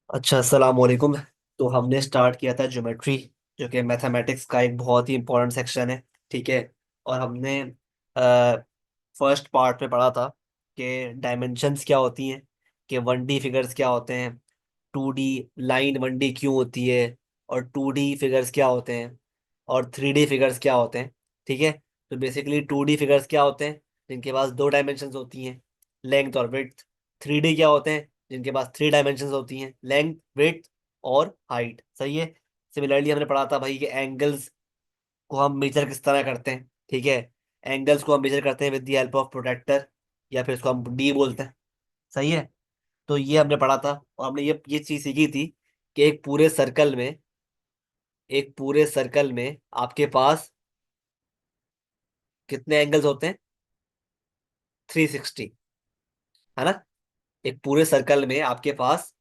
अच्छा, अस्सलाम वालेकुम। तो हमने स्टार्ट किया था ज्योमेट्री, जो कि मैथमेटिक्स का एक बहुत ही इंपॉर्टेंट सेक्शन है। ठीक है। और हमने फर्स्ट पार्ट में पढ़ा था कि डायमेंशंस क्या होती हैं, कि 1D फिगर्स क्या होते हैं, 2D लाइन 1D क्यों होती है, और 2D फिगर्स क्या होते हैं, और 3D फिगर्स क्या होते हैं। ठीक है। तो बेसिकली 2D फिगर्स क्या होते हैं, जिनके पास दो डायमेंशंस होती हैं, लेंथ और विड्थ। 3D क्या होते हैं, जिनके पास थ्री डायमेंशंस होती हैं, लेंथ विड्थ और हाइट। सही है। सिमिलरली हमने पढ़ा था भाई कि एंगल्स को हम मेजर किस तरह करते हैं। ठीक है। एंगल्स को हम मेजर करते हैं with the help of protractor, या फिर इसको हम डी बोलते हैं। सही है। तो ये हमने पढ़ा था, और हमने ये चीज सीखी थी कि एक पूरे सर्कल में आपके पास कितने एंगल्स होते हैं, 360। है ना। एक पूरे सर्कल में आपके पास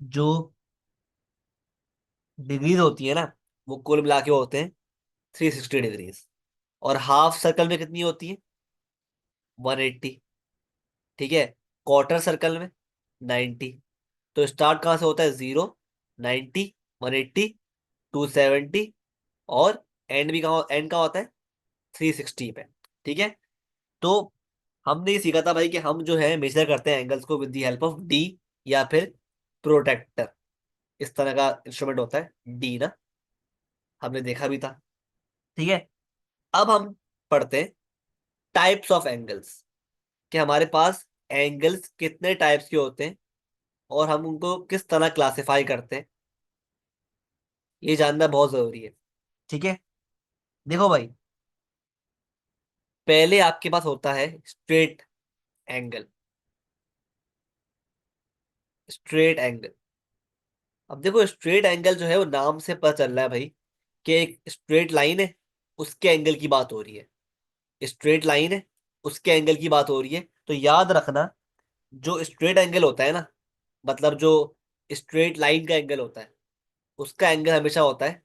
जो डिग्रीज होती है ना, वो कुल मिला के होते हैं 360 डिग्रीज। और हाफ सर्कल में कितनी होती है, 180। ठीक है। क्वार्टर सर्कल में 90। तो स्टार्ट कहाँ से होता है, 0, 90, 180, 270, और एंड कहाँ होता है, 360 पे। ठीक है। तो हमने ये सीखा था भाई कि हम जो है मेजर करते हैं एंगल्स को with the help of D, या फिर प्रोटेक्टर। इस तरह का इंस्ट्रूमेंट होता है डी ना, हमने देखा भी था। ठीक है। अब हम पढ़ते हैं टाइप्स ऑफ एंगल्स, कि हमारे पास एंगल्स कितने टाइप्स के होते हैं, और हम उनको किस तरह क्लासिफाई करते हैं, ये जानना बहुत जरूरी है। ठीक है। देखो भाई, पहले आपके पास होता है स्ट्रेट एंगल। स्ट्रेट एंगल, अब देखो स्ट्रेट एंगल जो है वो नाम से पता चल रहा है भाई कि एक स्ट्रेट लाइन है, उसके एंगल की बात हो रही है। स्ट्रेट लाइन है, उसके एंगल की बात हो रही है। तो याद रखना, जो स्ट्रेट एंगल होता है ना, मतलब जो स्ट्रेट लाइन का एंगल होता है, उसका एंगल हमेशा होता है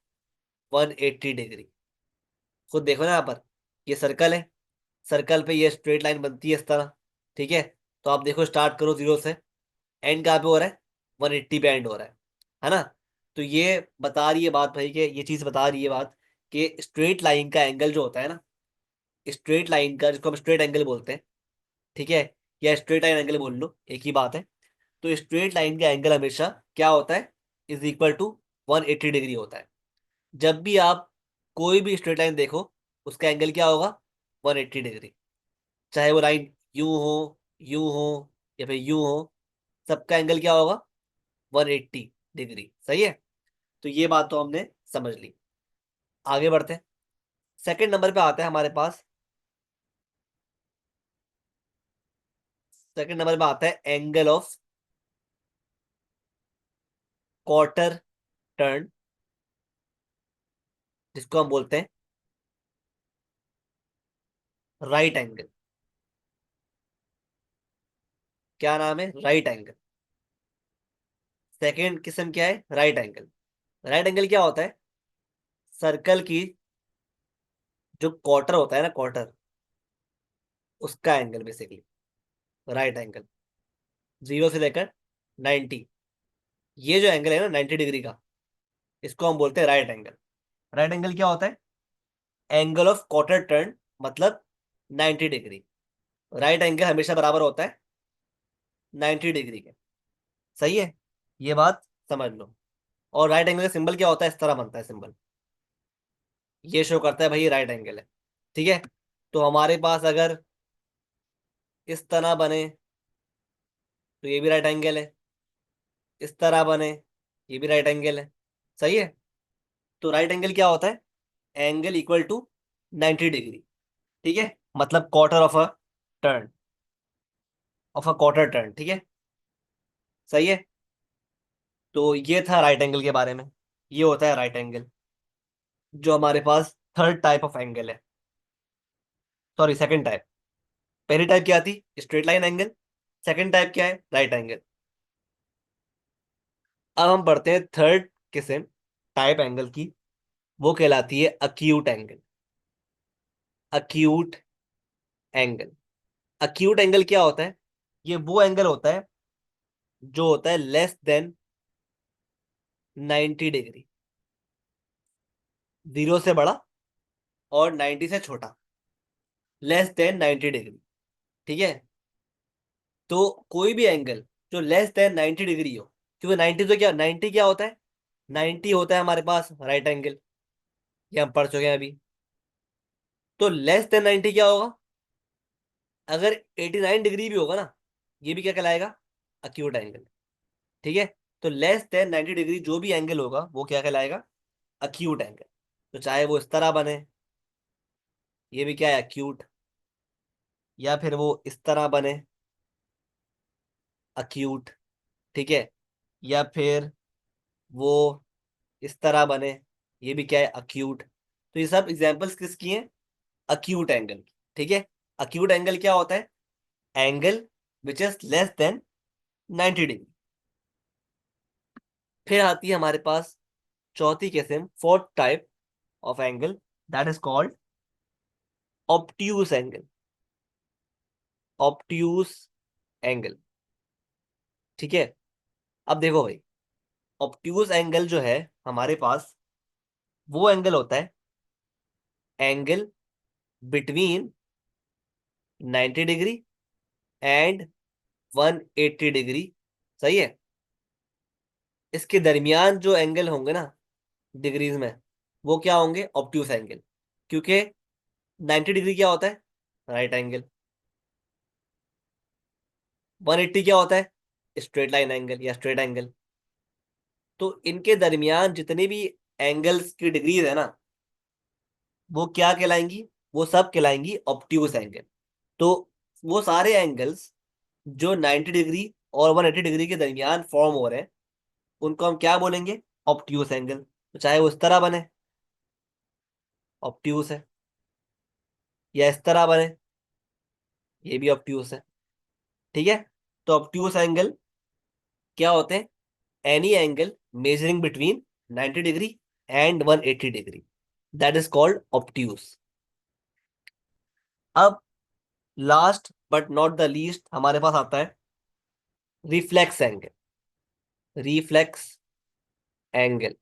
180 डिग्री। खुद देखो ना यहाँ पर, ये सर्कल है, सर्कल पे ये स्ट्रेट लाइन बनती है इस तरह। ठीक है। तो आप देखो, स्टार्ट करो 0 से, एंड कहाँ पे हो रहा है, 180 पे एंड हो रहा है ना। तो ये बता रही है बात भाई, कि ये चीज बता रही है बात कि स्ट्रेट लाइन का एंगल जो होता है ना, स्ट्रेट लाइन का, जिसको हम स्ट्रेट एंगल बोलते हैं। ठीक है। या स्ट्रेट लाइन एंगल बोल लो, एक ही बात है। तो स्ट्रेट लाइन का एंगल हमेशा क्या होता है, इज इक्वल टू 180 डिग्री होता है। जब भी आप कोई भी स्ट्रेट लाइन देखो, उसका एंगल क्या होगा, 180 डिग्री। चाहे वो लाइन यूं हो या फिर यूं हो, सबका एंगल क्या होगा, 180 डिग्री। सही है। तो ये बात तो हमने समझ ली। आगे बढ़ते हैं। सेकंड नंबर पे आता है हमारे पास, सेकंड नंबर पे आता है एंगल ऑफ क्वार्टर टर्न, जिसको हम बोलते हैं राइट एंगल। क्या नाम है, राइट एंगल। सेकंड किस्म क्या है, राइट एंगल। राइट एंगल क्या होता है, सर्कल की जो क्वार्टर होता है ना, क्वार्टर, उसका एंगल बेसिकली राइट एंगल। 0 से लेकर 90, ये जो एंगल है ना 90 डिग्री का, इसको हम बोलते हैं राइट एंगल। राइट एंगल क्या होता है, एंगल ऑफ क्वार्टर टर्न, मतलब 90 डिग्री। राइट एंगल हमेशा बराबर होता है 90 डिग्री के। सही है। ये बात समझ लो। और राइट एंगल का सिंबल क्या होता है, इस तरह बनता है सिंबल, ये शो करता है भाई राइट एंगल है। ठीक है। तो हमारे पास अगर इस तरह बने, तो ये भी राइट एंगल है। इस तरह बने, ये भी राइट एंगल है। सही है। तो राइट एंगल क्या होता है, एंगल इक्वल टू 90 डिग्री। ठीक है। मतलब quarter of a turn, of a quarter turn. ठीक है। सही है। तो ये था राइट एंगल के बारे में। ये होता है राइट एंगल, जो हमारे पास थर्ड टाइप ऑफ एंगल है। Sorry, second type. पहली टाइप क्या थी, straight line angle. Second type क्या है, राइट एंगल। अब हम पढ़ते हैं थर्ड किस्म टाइप एंगल की, वो कहलाती है acute angle. Acute angle. Acute angle क्या होता है, ये वो एंगल होता है जो होता है लेस देन 90 डिग्री, 0 से बड़ा और 90 से छोटा, लेस देन 90 डिग्री। ठीक है, तो कोई भी एंगल जो लेस देन 90 डिग्री हो, क्योंकि 90 तो क्या, 90 क्या होता है, 90 होता है हमारे पास राइट एंगल, ये हम पढ़ चुके हैं अभी। तो लेस देन 90 क्या होगा, अगर 89 डिग्री भी होगा ना, ये भी क्या कहलाएगा, अक्यूट एंगल। ठीक है, तो लेस देन 90 डिग्री जो भी एंगल होगा वो क्या कहलाएगा, अक्यूट एंगल। तो चाहे वो इस तरह बने, ये भी क्या है, अक्यूट, या फिर वो इस तरह बने, अक्यूट। ठीक है, या फिर वो इस तरह बने, ये भी क्या है, अक्यूट। तो ये सब एग्जांपल्स किसकी हैं, अक्यूट एंगल। ठीक है, अक्यूट एंगल क्या होता है, angle which is less than 90 degree. फिर आती है हमारे पास चौथी किस्म, fourth type of angle, that is called obtuse angle. Obtuse angle. ठीक है, अब देखो भाई, ऑब्ट्यूज एंगल जो है हमारे पास, वो एंगल होता है angle between 90 degree and 180 degree. सही है, इसके दरमियान जो एंगल होंगे ना डिग्रीज में, वो क्या होंगे, ऑब्ट्यूज एंगल। क्योंकि 90 डिग्री क्या होता है, राइट एंगल। 180 क्या होता है, स्ट्रेट लाइन एंगल या स्ट्रेट एंगल। तो इनके दरमियान जितने भी एंगल्स की डिग्रीज है ना, वो क्या कहलाएंगी, वो सब कहलाएंगी ऑब्ट्यूज एंगल। तो वो सारे एंगल्स जो 90 डिग्री और 180 डिग्री के दरमियान फॉर्म हो रहे हैं, उनको हम क्या बोलेंगे, ऑब्ट्यूज एंगल। तो चाहे वो इस तरह बने, ऑब्ट्यूज है, या इस तरह बने, ये भी ऑब्ट्यूज है। ठीक है, तो ऑब्ट्यूज एंगल क्या होते हैं, any angle measuring between 90 degree and 180 degree, that is called obtuse. अब last but not the least हमारे पास आता है रिफ्लेक्स एंगल। Reflex angle.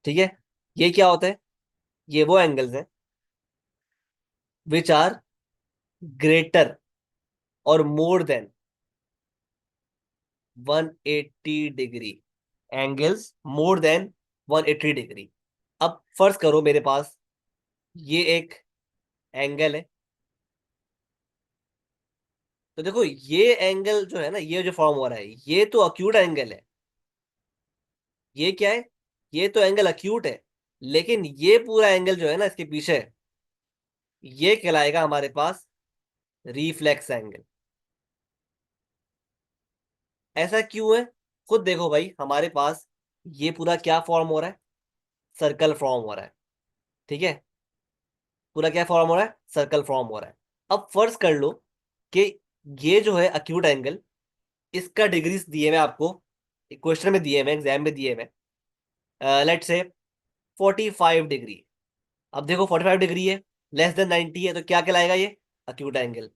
ठीक है, ये क्या होता है, ये वो एंगल्स हैं विच आर ग्रेटर और more than 180 degree. Angles more than 180 degree. अब फर्ज करो मेरे पास ये एक एंगल है, तो देखो ये एंगल जो है ना, ये जो फॉर्म हो रहा है, ये तो अक्यूट एंगल है। ये क्या है, ये तो एंगल अक्यूट है, लेकिन ये पूरा एंगल जो है ना इसके पीछे, ये कहलाएगा हमारे पास रिफ्लेक्स एंगल। ऐसा क्यों है, खुद देखो भाई, हमारे पास ये पूरा क्या फॉर्म हो रहा है, सर्कल फॉर्म हो रहा है। ठीक है, पूरा क्या फॉर्म हो रहा है, सर्कल फॉर्म हो रहा है। अब फर्ज कर लो कि ये जो है अक्यूट एंगल, इसका डिग्रीज दिए हुए आपको, क्वेश्चन में दिए हुए, एग्जाम में दिए हुए, लेट्स से 45 डिग्री। अब देखो 45 डिग्री है, लेस देन 90 है, तो क्या कहलाएगा ये, अक्यूट एंगल।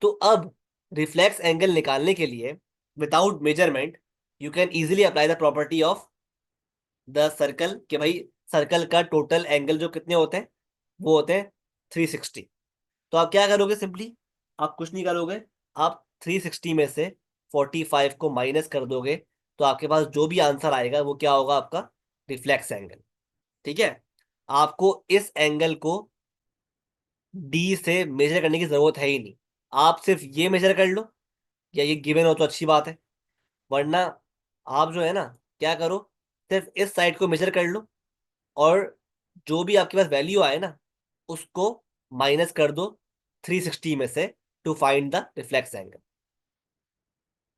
तो अब रिफ्लेक्स एंगल निकालने के लिए without measurement you can easily apply the property of the circle, कि भाई सर्कल का टोटल एंगल जो कितने होते हैं, वो होते हैं 360। तो आप क्या करोगे, सिंपली आप कुछ नहीं करोगे, आप 360 में से 45 को माइनस कर दोगे, तो आपके पास जो भी आंसर आएगा वो क्या होगा, आपका रिफ्लेक्स एंगल। ठीक है, आपको इस एंगल को डी से मेजर करने की जरूरत है ही नहीं, आप सिर्फ ये मेजर कर लो, या ये गिवन हो तो अच्छी बात है, वरना आप जो है ना, क्या करो, सिर्फ इस साइड को मेजर कर लो, और जो भी आपके पास वैल्यू आए ना, उसको माइनस कर दो 360 में से, to find the reflex angle.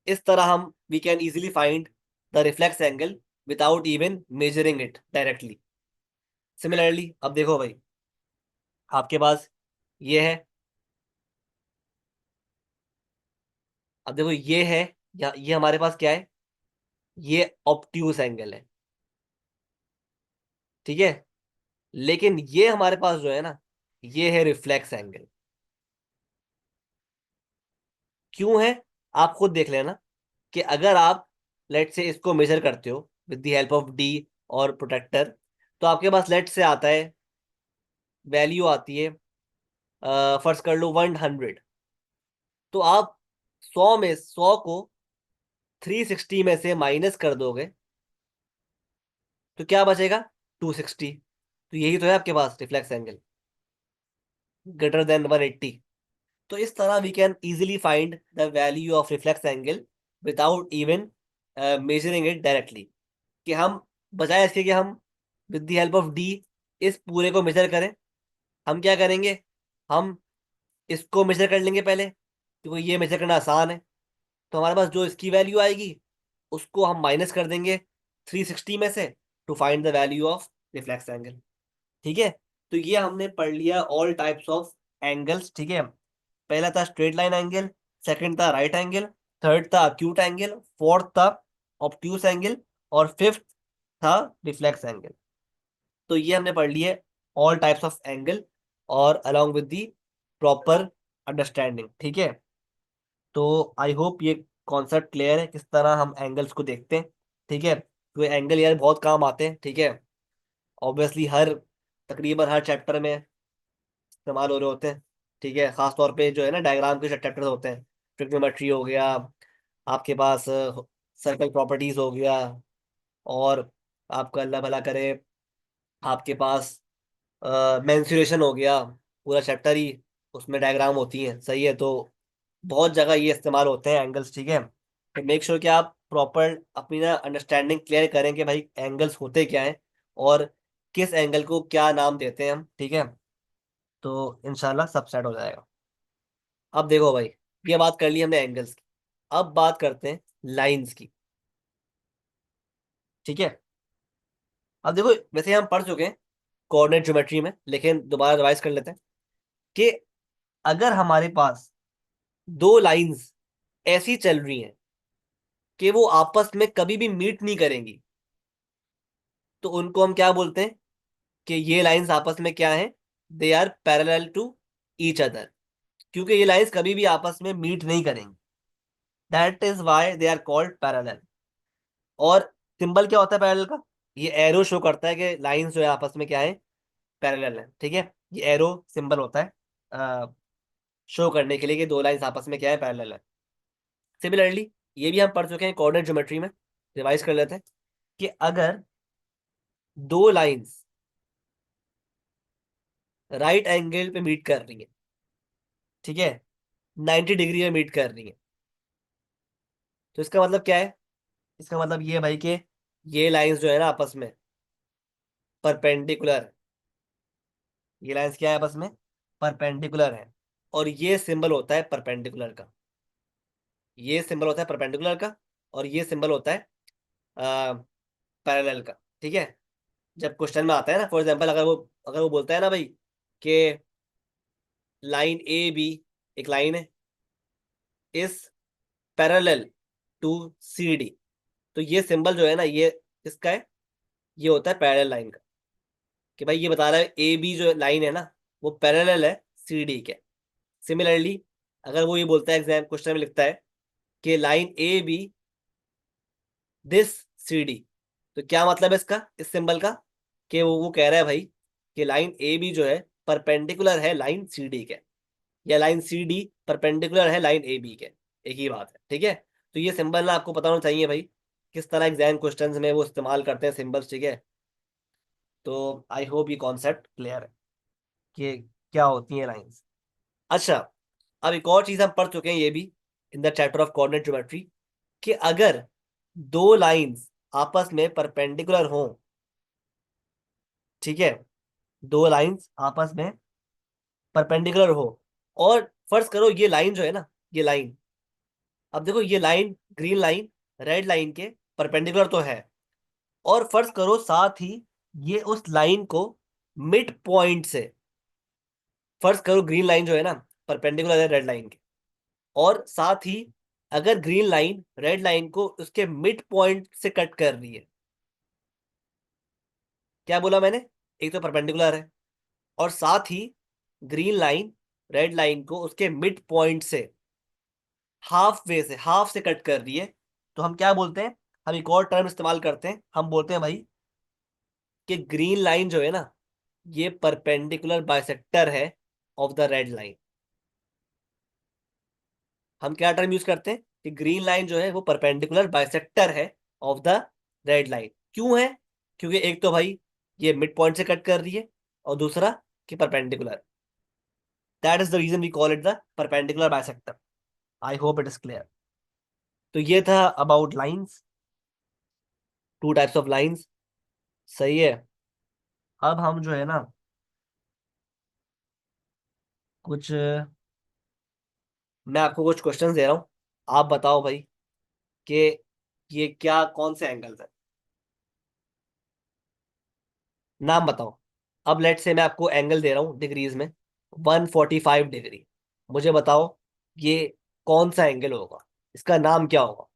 इस तरह हम we can easily find the reflex angle without even measuring it directly. Similarly अब देखो भाई, आपके पास ये है, अब देखो ये है, या ये हमारे पास क्या है, ये ऑब्ट्यूज एंगल है। ठीक है, लेकिन ये हमारे पास जो है ना, ये है रिफ्लेक्स एंगल। क्यों है, आप खुद देख लेना, कि अगर आप लेट से इसको मेजर करते हो, with the help of D और प्रोटेक्टर। तो आपके पास लेट से आता है, वैल्यू आती है, फर्ज कर लो 100। तो आप 100 को 360 में से माइनस कर दोगे तो क्या बचेगा? 260। तो यही तो है आपके पास रिफ्लेक्स एंगल, ग्रेटर देन 180। तो इस तरह we can easily find the value of reflex angle without even measuring it directly. कि हम, बजाय इसके कि हम with the help of the इस पूरे को मेजर करें, हम क्या करेंगे, हम इसको मेजर कर लेंगे पहले, क्योंकि ये मेजर करना आसान है। तो हमारे पास जो इसकी वैल्यू आएगी उसको हम माइनस कर देंगे 360 में से, to find the value of reflex angle. ठीक है। तो ये हमने पढ़ लिया ऑल टाइप्स ऑफ एंगल्स। ठीक है। पहला था स्ट्रेट लाइन एंगल, सेकंड था राइट एंगल, थर्ड था अक्यूट एंगल, फोर्थ था ऑब्ट्यूस एंगल, और फिफ्थ था रिफ्लेक्स एंगल। तो ये हमने पढ़ लिए ऑल टाइप्स ऑफ एंगल, और along with the proper understanding. ठीक है। तो आई होप ये कॉन्सेप्ट क्लियर है किस तरह हम एंगल्स को देखते हैं। ठीक है। तो एंगल यार बहुत काम आते हैं। ठीक है। ऑब्वियसली तकरीबन हर चैप्टर में इस्तेमाल हो रहे होते हैं। ठीक है। खास तौर पे जो है ना डायग्राम के चैप्टर होते हैं, ट्रिग्नोमेट्री हो गया, आपके पास सर्कल प्रॉपर्टीज हो गया, और आपका अल्लाह भला करे आपके पास मेंसुरेशन हो गया, पूरा चैप्टर ही उसमें डायग्राम होती है। सही है। तो बहुत जगह ये इस्तेमाल होते हैं एंगल्स। ठीक है। तो मेक श्योर कि आप प्रॉपर अपनी ना अंडरस्टैंडिंग क्लियर करें कि भाई एंगल्स होते क्या हैं और किस एंगल को क्या नाम देते हैं हम। ठीक है। तो इंशाल्लाह सब सेट हो जाएगा। अब देखो भाई, ये बात कर ली हमने एंगल्स की, अब बात करते हैं लाइंस की। ठीक है। अब देखो, वैसे हम पढ़ चुके हैं कोऑर्डिनेट ज्योमेट्री में, लेकिन दोबारा रिवाइज कर लेते हैं कि अगर हमारे पास दो लाइंस ऐसी चल रही हैं कि वो आपस में कभी भी मीट नहीं करेंगी, तो उनको हम क्या बोलते हैं कि ये लाइंस आपस में क्या है, they are parallel to each other. क्योंकि ये लाइंस कभी भी आपस में मीट नहीं करेंगी, that is why they are called parallel. और सिंबल क्या होता है पैरेलल का? ये एरो शो करता है कि लाइंस जो है आपस में क्या है, पैरेलल है। ठीक है। ये एरो सिंबल होता है शो करने के लिए कि दो लाइंस आपस में क्या है, पैरेलल है। सिमिलरली ये भी हम पढ़ चुके हैं कोऑर्डिनेट ज्योमेट्री में, रिवाइज कर लेते हैं कि अगर दो लाइंस राइट एंगल पे मीट कर रही है, ठीक है, 90 डिग्री में मीट कर रही है, तो इसका मतलब क्या है? इसका मतलब ये है भाई कि ये लाइंस जो है ना आपस में परपेंडिकुलर, ये लाइंस क्या है आपस में, परपेंडिकुलर है। और ये सिंबल होता है परपेंडिकुलर का, ये सिंबल होता है परपेंडिकुलर का, और ये सिंबल होता है पैरेलल का। ठीक है। जब क्वेश्चन में आता है ना, फॉर एग्जांपल, अगर वो बोलता है ना भाई कि लाइन ए बी, एक लाइन है, इस पैरेलल टू सी डी, तो ये सिंबल जो है ना, ये किसका है? ये होता है पैरेलल लाइन का। कि भाई ये बता रहा है ए बी जो लाइन है ना, वो पैरेलल है सी डी के। सिमिलरली अगर वो ये बोलता है, एग्जाम क्वेश्चन में लिखता है कि line A B this C D, तो क्या मतलब है इसका, इस सिंबल का? कि वो कह रहा है भाई कि लाइन ए बी जो है परपेंडिकुलर है लाइन सी डी के, या लाइन सी डी परपेंडिकुलर है लाइन ए बी के। एक ही बात है। ठीक है। तो ये सिंबल ना आपको पता होना चाहिए भाई, किस तरह एग्जाम क्वेश्चंस में वो इस्तेमाल करते हैं सिंबल्स। ठीक है। तो आई होप ये कॉन्सेप्ट क्लियर है कि क्या होती है लाइंस। अच्छा, अब एक और चीज हम पढ़ चुके हैं ये भी in the chapter of coordinate geometry, कि अगर दो लाइंस आपस में परपेंडिकुलर हों, ठीक है, दो लाइंस आपस में परपेंडिकुलर हो, और फर्ज करो ये लाइन जो है ना, ये लाइन, अब देखो ये line, green line red line के परपेंडिकुलर तो है, और फर्ज करो साथ ही ये उस लाइन को मिड पॉइंट से, फर्ज करो ग्रीन लाइन जो है ना परपेंडिकुलर है रेड लाइन के, और साथ ही अगर ग्रीन लाइन रेड लाइन को उसके मिड पॉइंट से कट कर रही है, क्या बोला मैंने? एक तो परपेंडिकुलर है, और साथ ही ग्रीन लाइन रेड लाइन को उसके मिड पॉइंट से हाफ वे से, हाफ से कट कर रही है, तो हम क्या बोलते हैं? हम एक और टर्म इस्तेमाल करते हैं, हम बोलते हैं भाई कि ग्रीन लाइन जो है ना, ये परपेंडिकुलर बाइसेक्टर है ऑफ द रेड लाइन। हम क्या टर्म यूज करते हैं कि ग्रीन लाइन जो है वो परपेंडिकुलर बाइसेक्टर है ऑफ द रेड लाइन। क्यों है? क्योंकि एक तो भाई ये मिड पॉइंट से कट कर रही है, और दूसरा कि perpendicular. That is the reason we call it the perpendicular bisector. I hope it is clear. तो ये था about lines, two types of lines. सही है। अब हम जो है ना कुछ, मैं आपको कुछ क्वेश्चंस दे रहा हूँ, आप बताओ भाई कि ये क्या, कौन से एंगल्स है, नाम बताओ। अब लेट से मैं आपको एंगल दे रहा हूँ डिग्रीज में, 145 डिग्री। मुझे बताओ ये कौन सा एंगल होगा, इसका नाम क्या होगा?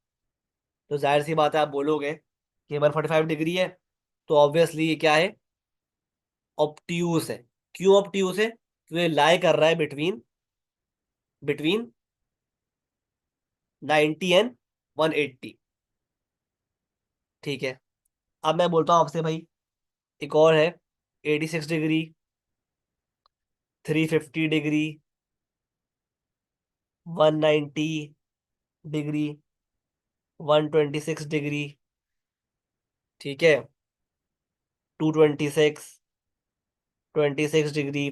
तो जाहिर सी बात है आप बोलोगे कि 145 डिग्री है, तो ऑब्वियसली ये क्या है? ऑप्टियूस है। क्यों ऑप्टियूस है? तो ये लाई कर रहा है बिटवीन बिटवीन 90 एंड 180। ठीक है। अब मैं बोलता हूँ आपसे भाई, एक और है, 86 डिग्री, 350 डिग्री, 190 डिग्री, 126 डिग्री, ठीक है, 226, 26 डिग्री,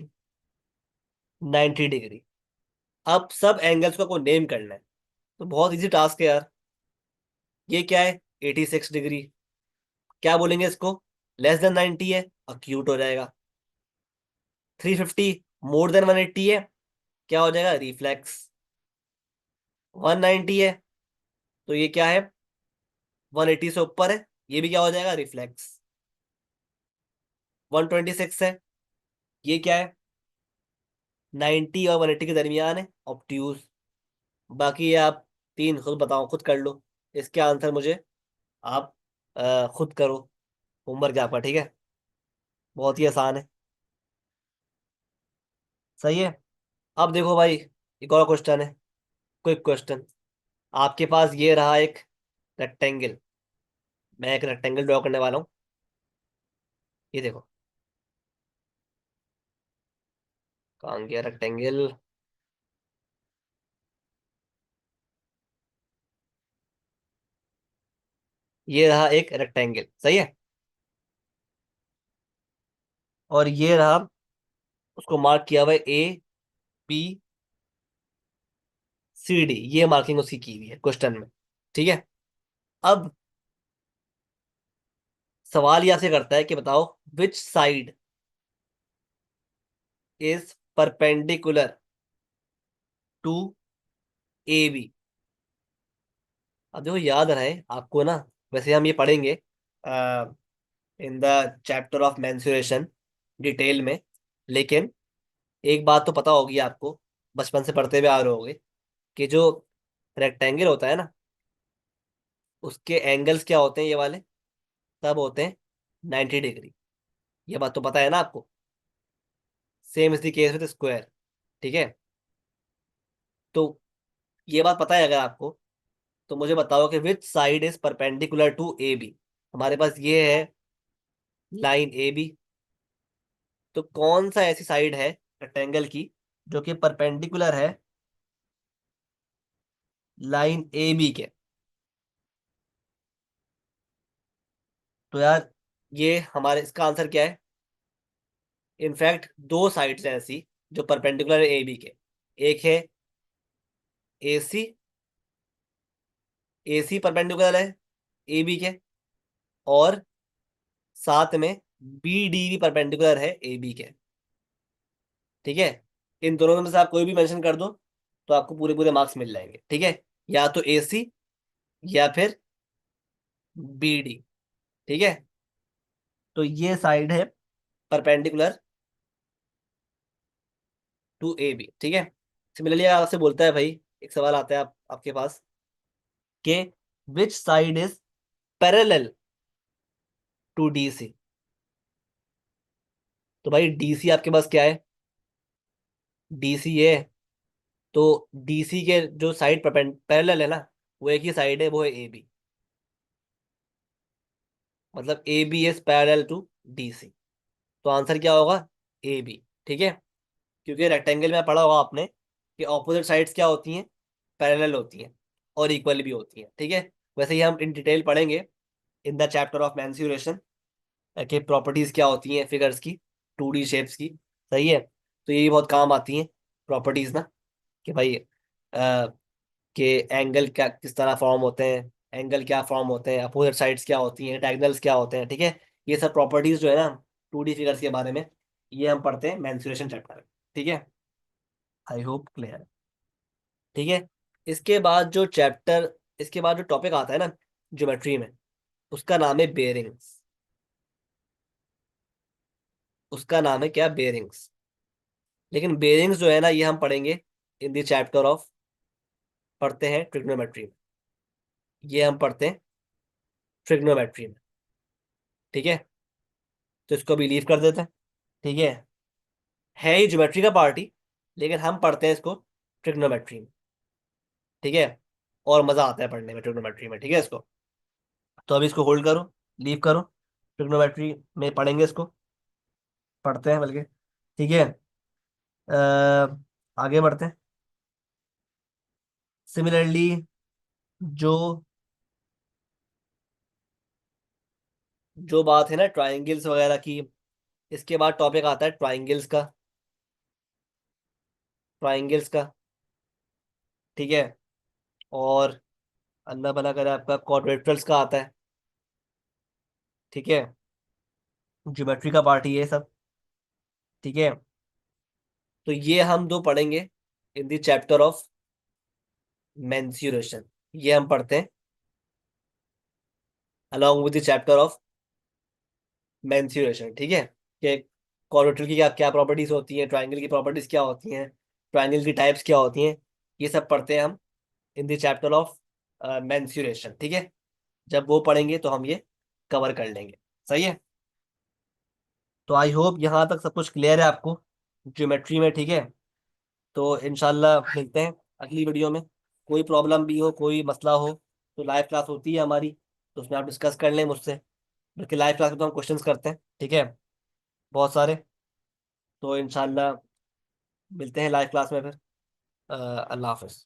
90 डिग्री। अब सब एंगल्स को नेम करना है, तो बहुत इजी टास्क है यार। ये क्या है? 86 डिग्री। क्या बोलेंगे इसको? लेस देन 90 है, अक्यूट हो जाएगा। 350 मोर देन 180 है, क्या हो जाएगा? रिफ्लेक्स। 190 है, तो ये क्या है? 180 से ऊपर है, ये भी क्या हो जाएगा? रिफ्लेक्स। 126 है, ये क्या है? 90 और 180 के दरमियान है, ऑब्ट्यूज। बाकी ये आप तीन खुद बताओ, खुद कर लो इसके आंसर मुझे। आप खुद करो, होमवर्क है आपका, ठीक है? बहुत ही आसान है। सही है। अब देखो भाई, एक और क्वेश्चन है, क्विक क्वेश्चन। आपके पास ये रहा एक रेक्टेंगल, मैं एक रेक्टेंगल ड्रॉ करने वाला हूँ। ये देखो, कहाँ गया रेक्टेंगल? ये रहा एक रेक्टेंगल, सही है। और ये रहा, उसको मार्क किया हुआ है ABCD, ये मार्किंग उसकी की हुई है क्वेश्चन में। ठीक है। अब सवाल ये आपसे करता है कि बताओ which side is perpendicular to AB। अब देखो, याद रहे आपको ना, वैसे हम ये पढ़ेंगे in the chapter of mensuration detail में, लेकिन एक बात तो पता होगी आपको, बचपन से पढ़ते हुए आ रहे होगे, कि जो रेक्टेंगल होता है ना, उसके एंगल्स क्या होते हैं, ये वाले तब होते हैं 90 डिग्री। ये बात तो पता है ना आपको। Same is the case with square. ठीक है। तो ये बात पता है अगर आपको, तो मुझे बताओ कि which side is perpendicular to AB। हमारे पास ये है लाइन AB, तो कौन सा ऐसी साइड है रेक्टेंगल की जो कि परपेंडिकुलर है लाइन AB के? तो यार, ये हमारे, इसका आंसर क्या है? इनफैक्ट दो साइड्स हैं ऐसी जो परपेंडिकुलर है AB के। एक है AC, AC परपेंडिकुलर है AB के, और साथ में BD भी परपेंडिकुलर है AB के। ठीक है। इन दोनों में से आप कोई भी मेंशन कर दो, तो आपको पूरे पूरे मार्क्स मिल जाएंगे। ठीक है। या तो AC या फिर BD। ठीक है। तो ये साइड है परपेंडिकुलर टू AB। ठीक है। सिमिलरली आपसे बोलता है भाई, एक सवाल आता है आपके पास कि which side is parallel to DC। तो भाई DC आपके पास क्या है? DC है, तो DC के जो साइड पैरेलल है ना, वो एक ही साइड है, वो है AB। मतलब A B is parallel to D C. तो आंसर क्या होगा? A B. ठीक है, क्योंकि रेक्टेंगल में पढ़ा होगा आपने कि ऑपोजिट साइड्स क्या होती हैं? पैरेलल होती हैं और इक्वल भी होती हैं। ठीक है, वैसे ही हम इन डिटेल पढ़ेंगे in the chapter of mensuration कि प्रॉपर्टीज क्या होती हैं फिगर्स की, 2D शेप्स की। सही है, तो ये बहुत काम आती हैं प्रॉपर्टीज ना, कि भाई कि एंगल क्या किस तरह फॉर्म होते हैं, एंगल क्या फॉर्म होते हैं, अपोजिट साइड्स क्या होती हैं, डायगोनल्स क्या होते हैं। ठीक है, ये सब प्रॉपर्टीज जो है ना 2D फिगर्स के बारे में, ये हम पढ़ते हैं मेंसुरेशन चैप्टर में। ठीक है, आई होप क्लियर। ठीक है, इसके बाद जो चैप्टर, इसके बाद जो टॉपिक आता है ना ज्योमेट्री में, उसका नाम है बेयरिंग्स। उसका नाम है क्या? बेयरिंग्स। लेकिन बेयरिंग्स जो है ना, ये हम पढ़ेंगे इन द चैप्टर ऑफ, पढ़ते हैं ट्रिग्नोमेट्री में। ये हम पढ़ते हैं ट्रिग्नोमेट्री में। ठीक है, तो इसको भी लीव कर देते हैं। ठीक है ही ज्योमेट्री का पार्ट ही, लेकिन हम पढ़ते हैं इसको ट्रिग्नोमेट्री में। ठीक है, और मजा आता है पढ़ने में ट्रिग्नोमेट्री में। ठीक है, इसको तो अभी इसको होल्ड करो, लीव करो, ट्रिग्नोमेट्री में पढ़ेंगे इसको, पढ़ते हैं बल्कि। ठीक है, आगे बढ़ते हैं। सिमिलरली जो जो बात है ना ट्राइंगल्स वगैरह की, इसके बाद टॉपिक आता है ट्राइंगल्स का। ट्राइंगल्स का, ठीक है, और अल्लाह भला करे आपका क्वाड्रेटर्स का आता है। ठीक है, ज्योमेट्री का पार्ट ही है ये सब। ठीक है, तो ये हम दो पढ़ेंगे in the chapter of mensuration. ये हम पढ़ते हैं along with the chapter of mensuration. ठीक है, कि क्वाड्रेटर की क्या क्या प्रॉपर्टीज होती हैं, ट्राइंगल की प्रॉपर्टीज क्या होती हैं, ट्राइंगल की टाइप्स क्या होती हैं, ये सब पढ़ते हैं हम in the chapter of mensuration. ठीक है, जब वो पढ़ेंगे तो हम ये कवर कर लेंगे। सही है, तो आई होप यहाँ तक सब कुछ क्लियर है आपको ज्योमेट्री में। ठीक है, तो इंशाल्लाह मिलते हैं अगली वीडियो में। कोई प्रॉब्लम भी हो, कोई मसला हो, तो लाइव क्लास होती है हमारी, तो उसमें आप डिस्कस कर लें मुझसे, बल्कि लाइव क्लास में तो हम क्वेश्चंस करते हैं। ठीक है, बहुत सारे। तो इंशाल्लाह मिलते हैं लाइव क्लास में फिर। अल्लाह हाफिज़।